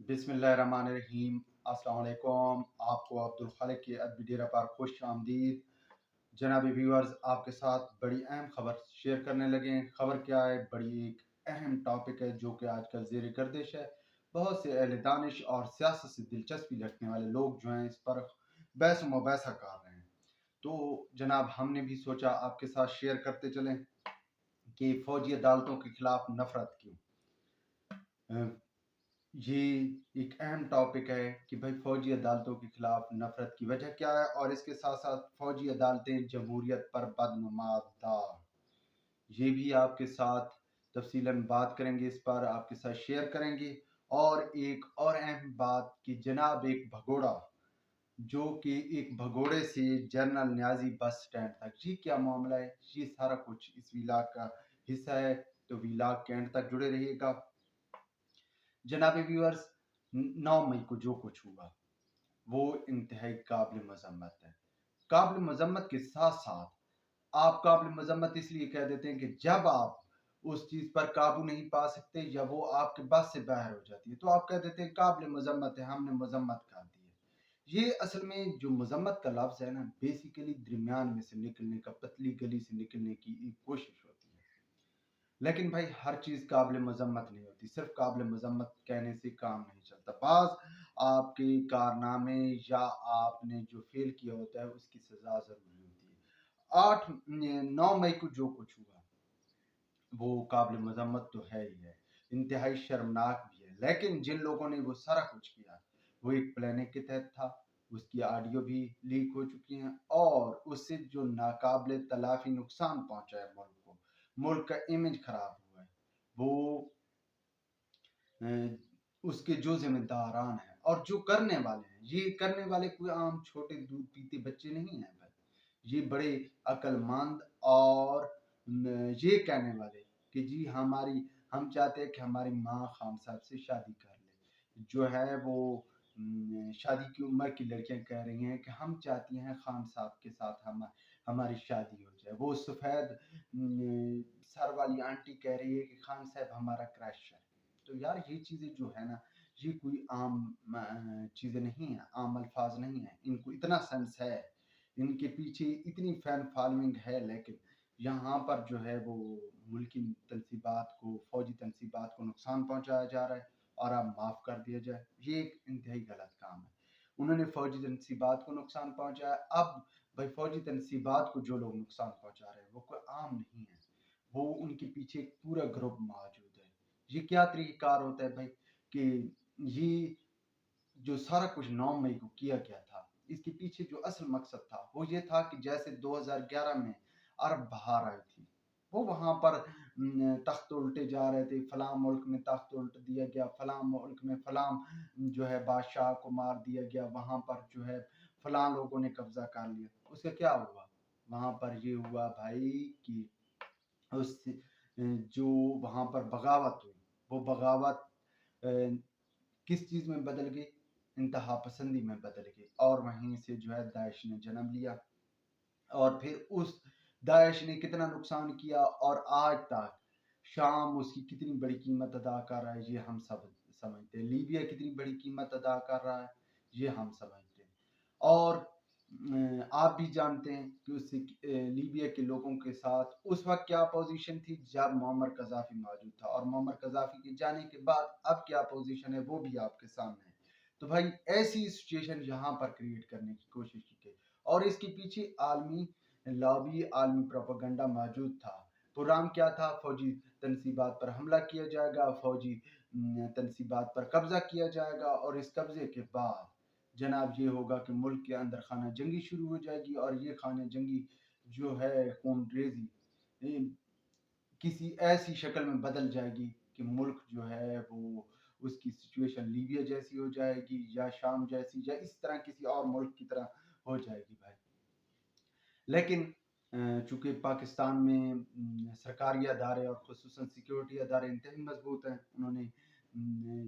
बिस्मिल्लाहिर्रहमानिर्रहीम। अस्सलाम वालेकुम। आपको अब्दुल खालिक के अदबी डेरा पर खुश आमदीद। जनाबी व्यूअर्स, आपके साथ बड़ी अहम खबर शेयर करने लगे हैं। खबर क्या है? बड़ी एक अहम टॉपिक है जो कि आजकल ज़ेर गर्दिश है। बहुत से अहले दानिश और सियासत से दिलचस्पी रखने वाले लोग जो हैं इस पर बहस मुबासा कर रहे हैं। तो जनाब, हमने भी सोचा आपके साथ शेयर करते चलें कि फ़ौजी अदालतों के खिलाफ नफरत क्यों। ये एक अहम टॉपिक है कि भाई फ़ौजी अदालतों के खिलाफ नफरत की वजह क्या है, और इसके साथ साथ फ़ौजी अदालतें जमहूरियत पर बदनुमादार, ये भी आपके साथ तफसीलन बात करेंगे, इस पर आपके साथ शेयर करेंगे। और एक और अहम बात कि जनाब एक भगोड़ा, जो कि एक भगोड़े से जनरल न्याजी बस स्टैंड तक, ये क्या मामला है, ये सारा कुछ इस व्लॉग का हिस्सा है। तो व्लॉग के एंड तक जुड़े रहिएगा। जनाबी व्यूअर्स, 9 मई को जो कुछ हुआ वो इंतहाई काबिल मजम्मत है। काबिल मजम्मत के साथ साथ आप काबिल मजम्मत इसलिए कह देते हैं कि जब आप उस चीज पर काबू नहीं पा सकते या वो आपके बस से बाहर हो जाती है तो आप कह देते हैं काबिल मजम्मत है, हमने मजम्मत कर दी है। ये असल में जो मजम्मत का लफ्ज है ना, बेसिकली दरमियान में से निकलने का, पतली गली से निकलने की एक कोशिश होती है। लेकिन भाई हर चीज काबिल मजम्मत नहीं होती। सिर्फ काबिल मजम्मत कहने से काम नहीं चलता। बाज आपके कारनामे या आपने जो फेल किया होता है उसकी सजा जरूरी होती है। 9 मई को जो कुछ हुआ वो काबिल मजम्मत तो है ही है, इंतहाई शर्मनाक भी है। लेकिन जिन लोगों ने वो सारा कुछ किया वो एक प्लानिंग के तहत था। उसकी ऑडियो भी लीक हो चुकी हैं और उससे जो नाकाबिले तलाफी नुकसान पहुंचा है मुल्क को, मुल्क का इमेज खराब हुआ है, वो उसके जो जिम्मेदारान हैं और जो करने वाले हैं, ये करने वाले कोई आम छोटे दूध पीते बच्चे नहीं हैं भाई। ये बड़े अक्लमंद और ये कहने वाले कि जी हम चाहते हैं कि हमारी माँ खान साहब से शादी कर ले। जो है वो शादी की उम्र की लड़कियां कह रही हैं कि हम चाहती हैं खान साहब के साथ हमारी शादी हो जाए। वो सफ़ेद सर वाली आंटी कह रही है कि खान साहब हमारा क्रश है। तो यार ये चीज़ें जो है ना, ये कोई आम चीज़ें नहीं है, आम अल्फाज नहीं है। इनको इतना सेंस है, इनके पीछे इतनी फैन फॉलोइंग है, लेकिन यहाँ पर जो है वो मुल्की तनसीबात को, फौजी तनसीबात को नुकसान पहुँचाया जा रहा है और अब माफ़ कर दिया जाए। ये एक इंतहाई गलत काम है। उन्होंने फौजी तनसीबात को नुकसान पहुँचाया। अब भाई फौजी तनसीबात को जो लोग नुकसान पहुँचा रहे हैं वो कोई आम नहीं है, वो उनके पीछे एक पूरा ग्रुप मौजूद है। ये क्या तरीक़ाकार होता है भाई कि ये जो सारा कुछ 9 मई को किया गया था, इसके पीछे जो असल मकसद था वो ये था कि जैसे 2011 में अरब बहार आई थी, वो वहाँ पर तख्त उल्टे जा रहे थे, फलां मुल्क में तख्त उल्ट दिया गया, फलां मुल्क में फलां जो है बादशाह को मार दिया गया, वहाँ पर जो है फलां लोगों ने कब्जा कर लिया। उसका क्या हुआ? वहाँ पर ये हुआ भाई कि उस जो वहाँ पर बगावत हुई, वो बगावत किस चीज़ में बदल गई? इंतहा पसंदी में बदल गई। और वहीं से जो है दाइश ने जन्म लिया और फिर उस दाइश ने कितना नुकसान किया और आज तक शाम उसकी कितनी बड़ी कीमत अदा कर रहा है ये हम सब समझते हैं। लीबिया कितनी बड़ी कीमत अदा कर रहा है ये हम समझते हैं। और आप भी जानते हैं कि उससे लीबिया के लोगों के साथ उस वक्त क्या पोजीशन थी जब मुअम्मर कज़ाफ़ी मौजूद था, और मुअम्मर कज़ाफ़ी के जाने के बाद अब क्या पोजीशन है वो भी आपके सामने है। तो भाई ऐसी सिचुएशन यहाँ पर क्रिएट करने की कोशिश की गई और इसके पीछे आलमी लॉबी, आलमी प्रोपेगेंडा मौजूद था। प्रोग्राम क्या था? फौजी तनसीबात पर हमला किया जाएगा, फौजी तनसीबात पर कब्जा किया जाएगा और इस कब्जे के बाद जनाब ये होगा कि मुल्क के अंदर खाना जंगी शुरू हो जाएगी और ये खाना जंगी जो है खून रेजी किसी ऐसी शक्ल में बदल जाएगी कि मुल्क जो है वो उसकी सिचुएशन लीबिया जैसी हो जाएगी या शाम जैसी या इस तरह किसी और मुल्क की तरह हो जाएगी भाई। लेकिन चूंकि पाकिस्तान में सरकारी अदारे और खुसूसन सिक्योरिटी अदारे इंतहाई मजबूत हैं, उन्होंने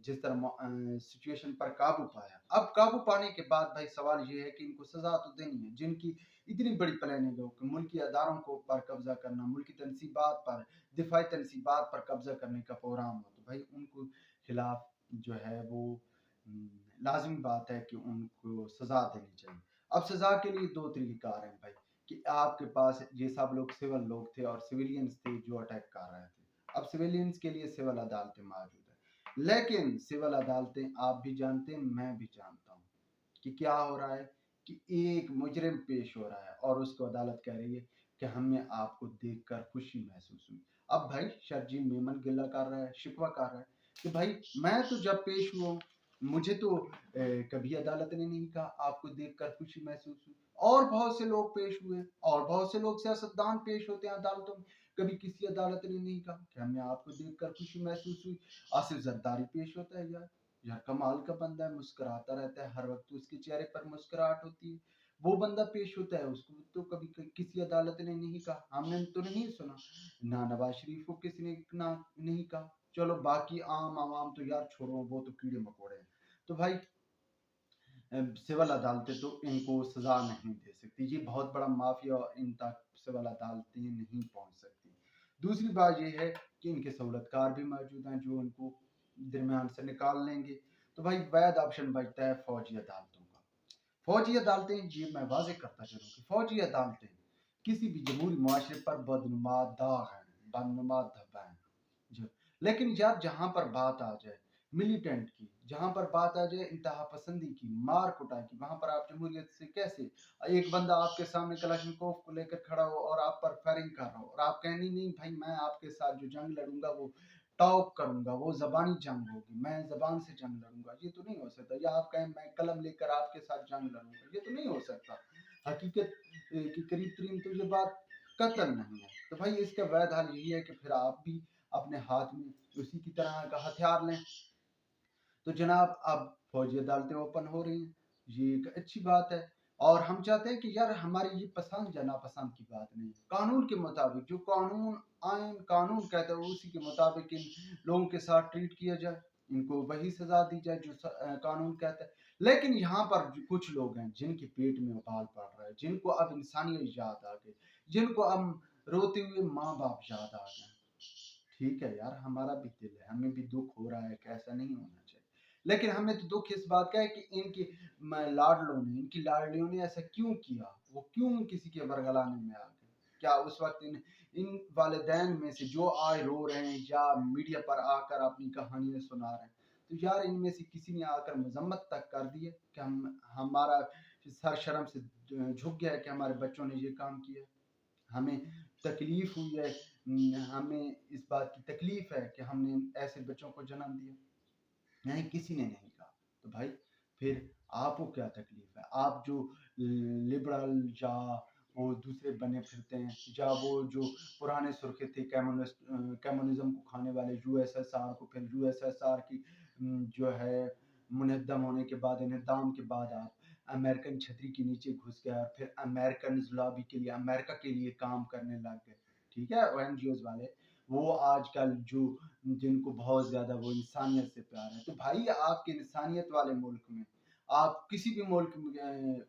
जिस तरह सिचुएशन पर काबू पाया। अब काबू पाने के बाद भाई सवाल ये है कि इनको सजा तो देनी है, जिनकी इतनी बड़ी प्लानिंग हो कि मुल्की अदारों को पर कब्जा करना, मुल्की तनसीबात पर, दिफाई तनसीबात पर कब्जा करने का प्रोग्राम हो, तो भाई उनको खिलाफ जो है वो लाजमी बात है कि उनको सज़ा देनी चाहिए। अब सज़ा के लिए 2 तरीक़ेकार हैं भाई, कि आपके पास ये सब लोग सिविल लोग थे और सिविलियंस थे जो अटैक कर रहे थे। अब सिविलियंस के लिए सिविल अदालतें मौजूद हैं। लेकिन सिविल अदालतें आप भी जानते हैं, मैं भी जानता हूँ कि क्या हो रहा है, कि एक मुजरिम पेश हो रहा है और उसको अदालत कह रही है कि हमें आपको देखकर खुशी महसूस हुई। अब भाई शर्जील मेमन गिला कर रहा है, शिकवा कर रहा है कि भाई मैं तो जब पेश हुआ हूँ, मुझे तो कभी अदालत ने नहीं कहा आपको देखकर खुशी महसूस हुई। और बहुत से लोग पेश हुए और बहुत से लोग सियासतदान पेश होते हैं अदालतों में, कभी किसी अदालत ने नहीं कहा कि हमें आपको देखकर खुशी महसूस हुई। आसिफ जरदारी पेश होता है यार, यार कमाल का बंदा है, मुस्कुराता रहता है हर वक्त, उसके चेहरे पर मुस्कुराहट होती है। वो बंदा पेश होता है, उसको तो कभी किसी अदालत ने नहीं कहा, हमने तो नहीं सुना ना नवाज शरीफ को किसी ने ना नहीं कहा। चलो बाकी आम आवाम तो यार छोड़ो, वो तो कीड़े मकोड़े हैं। तो भाई सिविल अदालतें तो इनको सजा नहीं दे सकती, ये बहुत बड़ा माफिया और इन तक सिविल अदालतें नहीं पहुंच सकती। दूसरी बात ये है कि इनके सहूलतकार भी मौजूद हैं जो इनको दरमियान से निकाल लेंगे। तो भाई वैध ऑप्शन बचता है फौजी अदालतों का। फौजी अदालतें, ये मैं वाज़ेह करता चलूँ कि फौजी अदालतें किसी भी जमहूरी मुआशरे पर बदनुमा दाग हैं, बदनुमा धब्बा हैं। जो लेकिन जब जहाँ पर बात आ जाए मिलिटेंट की, जहाँ पर बात आ जाए इंतहा पसंदी की, मार कुटाई की, वहाँ पर आप जमहूरियत से कैसे, एक बंदा आपके सामने कलाशनिकोव को लेकर खड़ा हो और आप पर फायरिंग कर रहा हो और आप कहें नहीं नहीं भाई मैं आपके साथ जो जंग लड़ूंगा वो टॉक करूंगा, वो जबानी जंग होगी, मैं जबान से जंग लड़ूंगा, ये तो नहीं हो सकता। या आप कहें मैं कलम लेकर आपके साथ जंग लड़ूंगा, ये तो नहीं हो सकता। हकीकत की करीब तरीन तो ये बात कतल नहीं है। तो भाई इसका वैध हल यही है कि फिर आप भी अपने हाथ में उसी की तरह का हथियार लें। तो जनाब अब फौजी अदालतें ओपन हो रही हैं, ये एक अच्छी बात है। और हम चाहते हैं कि यार हमारी ये पसंद या नापसंद की बात नहीं, कानून के मुताबिक जो कानून आइन कानून कहता है उसी के मुताबिक इन लोगों के साथ ट्रीट किया जाए, इनको वही सजा दी जाए जो कानून कहता है। लेकिन यहाँ पर कुछ लोग हैं जिनके पेट में उबाल पड़ रहा है, जिनको अब इंसानियत याद आ गई, जिनको अब रोते हुए माँ बाप याद आ गए। ठीक है यार, हमारा भी दिल है, हमें भी दुख हो रहा है कि ऐसा नहीं होना चाहिए। लेकिन हमें तो दुख इस बात का है कि इनकी लाडलों ने, इनकी लाडलियों ने ऐसा क्यों किया, वो क्यों किसी के बरगलाने में आ गए। क्या उस वक्त इन वालिदैन में से जो आज रो रहे हैं या मीडिया पर आकर अपनी कहानियां सुना रहे हैं, तो यार इनमें से किसी ने आकर मजम्मत तक कर दी है कि हम हमारा सर शर्म से झुक गया है कि हमारे बच्चों ने ये काम किया। हमें तकलीफ हुई है, हमें इस बात की तकलीफ है कि हमने ऐसे बच्चों को जन्म दिया, नहीं किसी ने नहीं कहा। तो भाई फिर आपको क्या तकलीफ है, आप जो लिबरल या वो दूसरे बने फिरते हैं, या वो जो पुराने सुर्खे थे कम्युनिज्म को खाने वाले यूएसएसआर को, फिर यूएसएसआर की जो है मुनहदम होने के बाद, इन्हदाम के बाद आप अमेरिकन छतरी के नीचे घुस गए और फिर अमेरिकन लॉबी के लिए, अमेरिका के लिए काम करने लग गए। ठीक है, एनजीओ वाले वो आजकल जो जिनको बहुत ज्यादा वो इंसानियत से प्यार है। तो भाई आपके इंसानियत वाले मुल्क में, आप किसी भी मुल्क में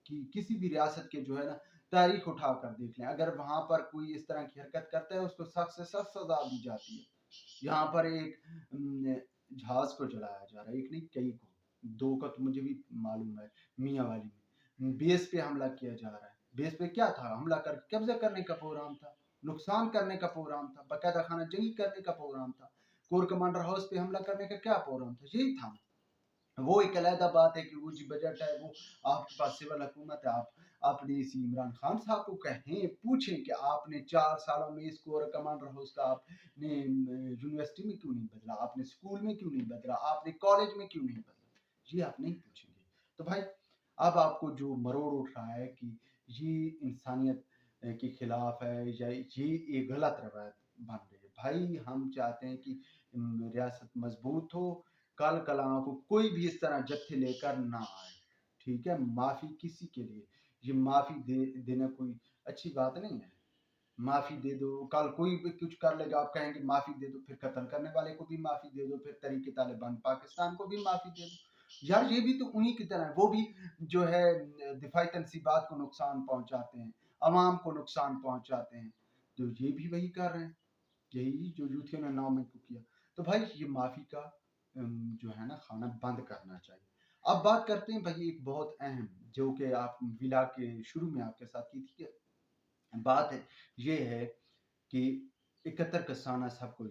की किसी भी रियासत के जो है ना तारीख उठा कर देख लें, अगर वहां पर कोई इस तरह की हरकत करता है उसको सख्त से सख्त सजा दी जाती है। यहाँ पर एक जहाज को जलाया जा रहा है, एक नहीं कई को, दो का तो मुझे भी मालूम है, मियाँ वाली में बेस पे हमला किया जा रहा है। बेस पे क्या था, हमला कर कब्जा करने का प्रोग्राम था, नुकसान करने का प्रोग्राम था, बाकायदा खाना जंगी करने का प्रोग्राम था। कोर कमांडर हाउस पे हमला करने का क्या प्रोग्राम था, यही था। वो एक अलहदा बात है कि वो जी बजट है, वो आपके पास सिविल हुकूमत है, आप अपने इसी इमरान खान साहब को कहें, पूछें कि आपने 4 सालों में इस कोर कमांडर हाउस का आपने यूनिवर्सिटी में क्यों नहीं बदला, आपने स्कूल में क्यों नहीं बदला, आपने कॉलेज में क्यों नहीं बदला, ये आप नहीं पूछेंगे। तो भाई अब आपको जो मरोड़ उठ रहा है कि ये इंसानियत के खिलाफ है या ये एक गलत रवायत बन रही है। भाई हम चाहते हैं कि रियासत मजबूत हो, कल कलाओं को कोई भी इस तरह जत्थे लेकर ना आए। ठीक है, माफी किसी के लिए, ये माफी देना कोई अच्छी बात नहीं है। माफी दे दो, कल कोई भी कुछ कर लेगा आप कहेंगे माफी दे दो, फिर कत्ल करने वाले को भी माफी दे दो, फिर तरीके तालिबान पाकिस्तान को भी माफी दे दो। यार ये भी तो उन्हीं की तरह है, वो भी जो है दिफाई तनसीबात को नुकसान पहुंचाते हैं, अवाम को नुकसान पहुंचाते हैं, तो ये भी वही कर रहे हैं, यही जो यूथियों ने नाम को किया। तो भाई ये माफी का جو ہے نا کھانا بند کرنا چاہیے۔ اب بات کرتے ہیں بھائی ایک بہت اہم، جو کہ آپ ولا کے شروع میں آپ کے ساتھ کی تھی، کہ بات یہ ہے کہ 71 کا سانہ سب کو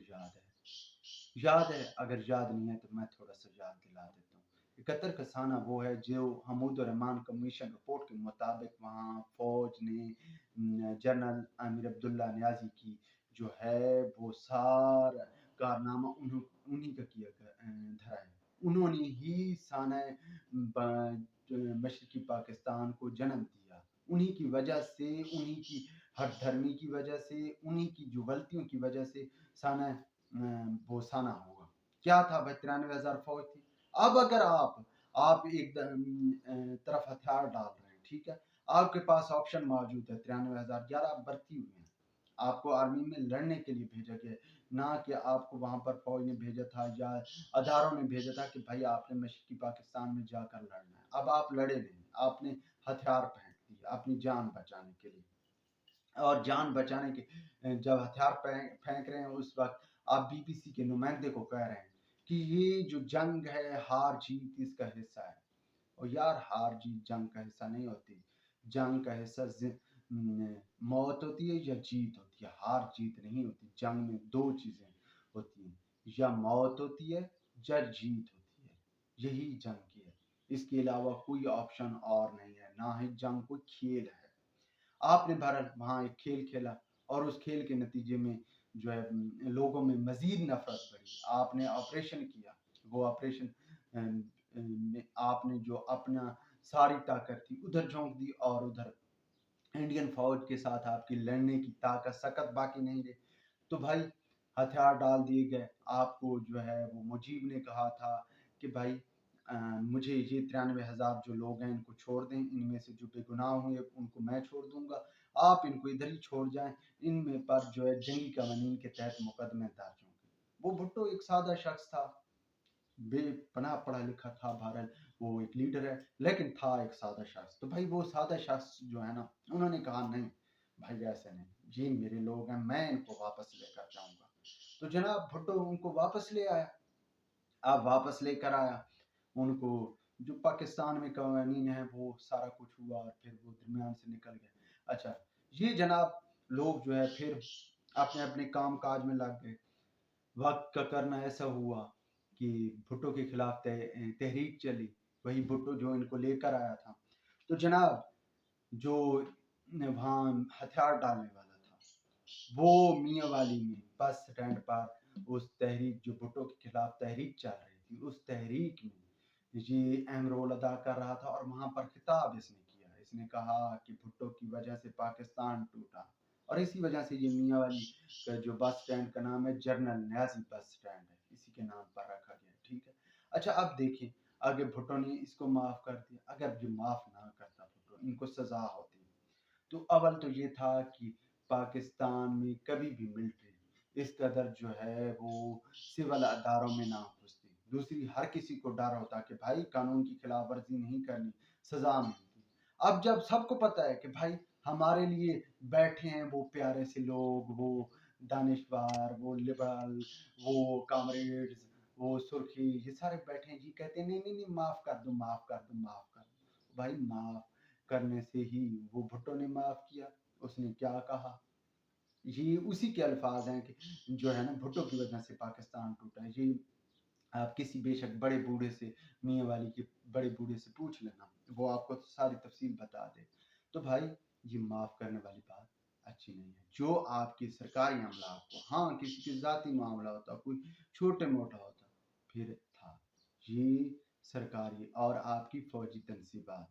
یاد ہے، اگر یاد نہیں ہے تو میں تھوڑا سا یاد دلا دیتا ہوں۔ 71 کا سانہ وہ ہے جو حمود الرحمان کمیشن رپورٹ کے مطابق وہاں فوج نے جنرل امیر عبداللہ نیازی کی جو ہے وہ سارا کارنامہ انہی کا کیا دھرا ہے، انہوں نے ہی سانہ مشرقی پاکستان کو جنم دیا، انہی کی وجہ سے، انہی کی ہر دھرمی کی وجہ سے، انہی کی جو غلطیوں کی وجہ سے سانہ وہ سانہ ہوگا۔ کیا تھا بھائی؟ 93,000 فوج تھی۔ اب اگر آپ ایک طرف ہتھیار ڈال رہے ہیں، ٹھیک ہے، آپ کے پاس آپشن موجود ہے، 93,000 11 بھرتی ہوئی ہیں، آپ کو آرمی میں لڑنے کے لیے بھیجا گیا، نہ کہ آپ کو وہاں پر فوج نے بھیجا تھا یا اداروں نے بھیجا تھا کہ بھائی آپ نے مشرقی پاکستان میں جا کر لڑنا ہے۔ اب آپ لڑے نہیں، آپ نے ہتھیار پھینک دیے اپنی جان بچانے کے لیے، اور جان بچانے کے جب ہتھیار پھینک رہے ہیں اس وقت آپ بی بی سی کے نمائندے کو کہہ رہے ہیں کہ یہ جو جنگ ہے ہار جیت اس کا حصہ ہے۔ اور یار ہار جیت جنگ کا حصہ نہیں ہوتی، جنگ کا حصہ موت ہوتی ہے یا جیت ہوتی ہے، ہار جیت نہیں ہوتی۔ جنگ میں دو چیزیں ہوتی ہیں، یا موت ہوتی ہے یا جیت ہوتی ہے، یہی جنگ کی ہے، اس کے علاوہ کوئی آپشن اور نہیں ہے، نہ ہی جنگ کوئی کھیل ہے۔ آپ نے بہرحال وہاں ایک کھیل کھیلا، اور اس کھیل کے نتیجے میں جو ہے لوگوں میں مزید نفرت بڑھی، آپ نے آپریشن کیا، وہ آپریشن میں آپ نے جو اپنا ساری طاقت تھی ادھر جھونک دی، اور ادھر انڈین فوج کے ساتھ آپ کی لڑنے کی طاقت سکت باقی نہیں رہی، تو بھائی ہتھیار ڈال دیے گئے۔ آپ کو جو ہے وہ مجیب نے کہا تھا کہ بھائی مجھے یہ 93,000 جو لوگ ہیں ان کو چھوڑ دیں، ان میں سے جو بے گناہ ہوئے ان کو میں چھوڑ دوں گا، آپ ان کو ادھر ہی چھوڑ جائیں، ان میں پر جو ہے جنگی قوانین کے تحت مقدمے درج ہوں گے۔ وہ بھٹو ایک سادہ شخص تھا، بے پناہ پڑھا لکھا تھا، بہرحال وہ ایک لیڈر ہے لیکن تھا ایک سادہ شخص، تو بھائی وہ سادہ شخص جو ہے نا انہوں نے کہا نہیں بھائی ایسے نہیں، یہ میرے لوگ ہیں، میں ان کو واپس لے کر جاؤں گا۔ تو جناب بھٹو ان کو واپس لے آیا، اب واپس لے کر آیا ان کو، جو پاکستان میں قوانین ہیں وہ سارا کچھ ہوا، اور پھر وہ درمیان سے نکل گئے۔ اچھا، یہ جناب لوگ جو ہے پھر اپنے اپنے کام کاج میں لگ گئے، وقت کا کرنا ایسا ہوا کہ بھٹو کے خلاف تحریک چلی، وہی بھٹو جو ان کو لے کر آیا تھا۔ تو جناب جو وہاں ہتھیار ڈالنے والا تھا وہ میاں والی میں بس سٹینڈ پر اس تحریک جو بھٹو کے خلاف تحریک چل رہی تھی، اس تحریک میں یہ اہم رول ادا کر رہا تھا، اور وہاں پر خطاب اس نے کیا، اس نے کہا کہ بھٹو کی وجہ سے پاکستان ٹوٹا، اور اسی وجہ سے یہ میاں والی کا جو بس سٹینڈ کا نام ہے جنرل نیازی بس سٹینڈ ہے، اسی کے نام پر رکھا گیا، ٹھیک ہے۔ اچھا اب دیکھیں آگے بھٹو نے اس کو معاف کر دیا، اگر جو معاف نہ کرتا بھٹو ان کو سزا ہوتی، تو اول تو یہ تھا کہ پاکستان میں کبھی بھی ملٹری اس قدر جو ہے وہ سول اداروں میں نہ گھستی، دوسری ہر کسی کو ڈر ہوتا کہ بھائی قانون کی خلاف ورزی نہیں کرنی، سزا ملتی۔ اب جب سب کو پتا ہے کہ بھائی ہمارے لیے بیٹھے ہیں وہ پیارے سے لوگ، وہ دانشور، وہ لبرل، وہ کامریڈز، وہ سرخی، یہ سارے بیٹھے ہیں، جی کہتے ہیں نہیں نہیں نہیں معاف کر دو معاف کر دو معاف کر دو، بھائی معاف کرنے سے ہی وہ بھٹو نے معاف کیا، اس نے کیا کہا، یہ اسی کے الفاظ ہیں کہ جو ہے نا بھٹو کی وجہ سے پاکستان ٹوٹا ہے، یہ آپ کسی بے شک بڑے بوڑھے سے، میاں والی کے بڑے بوڑھے سے پوچھ لینا، وہ آپ کو ساری تفصیل بتا دے۔ تو بھائی یہ معاف کرنے والی بات اچھی نہیں ہے، جو آپ کی سرکاری معاملات کو، ہاں کسی کے ذاتی معاملہ ہوتا، کوئی چھوٹے موٹا ہوتا پھر تھا، یہ سرکاری اور آپ کی فوجی تنصیبات،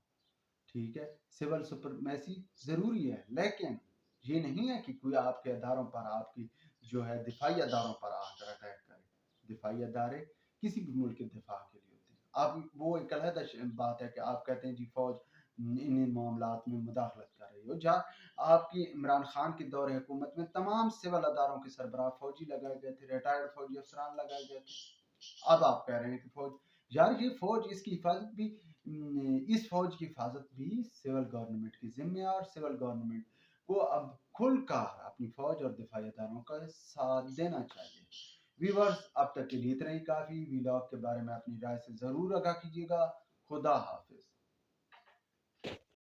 ٹھیک ہے، سول سپرمیسی ضروری ہے، لیکن یہ نہیں ہے کہ کوئی آپ کے اداروں پر، آپ کی جو ہے دفاعی اداروں پر آ کر اٹیک کرے، دفاعی ادارے کسی بھی ملک کے دفاع کے لیے ہوتے ہیں۔ اب وہ ایک علیحدہ بات ہے کہ آپ کہتے ہیں جی فوج ان معاملات میں مداخلت کر رہی ہو، جہاں آپ کی عمران خان کے دور حکومت میں تمام سول اداروں کے سربراہ فوجی لگائے گئے تھے، ریٹائرڈ فوجی افسران لگائے گئے تھے، اب آپ کہہ رہے ہیں کہ فوج، یار یہ فوج اس کی حفاظت بھی، اس فوج کی حفاظت بھی سول گورنمنٹ کی ذمہ ہے، اور سول گورنمنٹ کو اب کھل کر اپنی فوج اور دفاعی اداروں کا ساتھ دینا چاہیے۔ व्यूवर्स, अब तक के लिए इतना ही काफ़ी। व्लॉग के बारे में अपनी राय से ज़रूर आगाह कीजिएगा। खुदा हाफ़िज़।